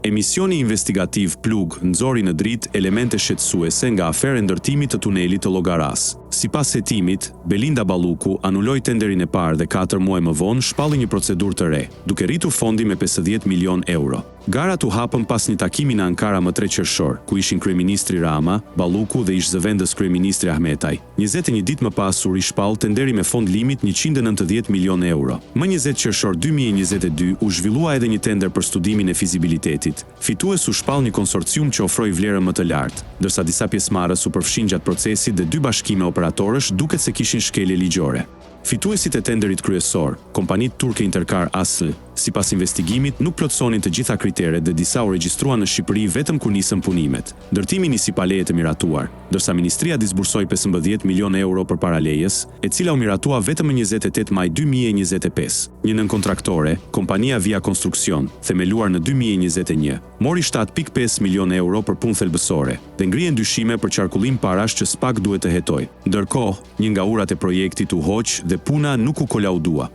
Emisioni investigativ Plug nxori në dritë elemente shqetësuese nga afera e ndërtimit të tunelit të Llogaras. Sipas hetimit, Belinda Balluku anuloi tenderin e parë dhe 4 muaj më vonë shpalli një procedurë të re, duke rritur fondi me 50 milion euro. Garat u hapën pas një takimi në Ankara më 3 qershor, ku ishin kryeministri Rama, Balluku dhe ish-zëvendës kryeministri Ahmetaj. 21 ditë më pas u rishpall tenderi me fond limit 190 milion euro. Më 20 qershor 2022 u zhvillua edhe një tender për studimin e fizibilitetit. Fitues u shpall një konsorcium që ofroi vlerën më të lartë, ndërsa disa pjesëmarrës u përfshin gjatë procesit dhe 2 bashkime operatorësh duket se kishin shkelje ligjore. Fituesit e tenderit kryesor, kompanitë turke Intercar AS, sipas investigimit nuk plotësonin të gjitha kriteret dhe disa u regjistruan në Shqipëri vetëm kur nisën punimet. Ndërtimi nisi pa leje të miratuar, ndërsa ministria disbursoi 15 milion euro përpara lejes, e cila u miratua vetëm më 28 maj 2025. Një nënkontraktore, kompania Via Konstruksion, themeluar në 2021, mori 7.5 milion euro për punë thelbësore dhe ngrihen dyshime për qarkullim parash që SPAK duhet të hetojë. Ndërkohë, një nga urat e projektit u hoq dhe puna nuk u kolaudua.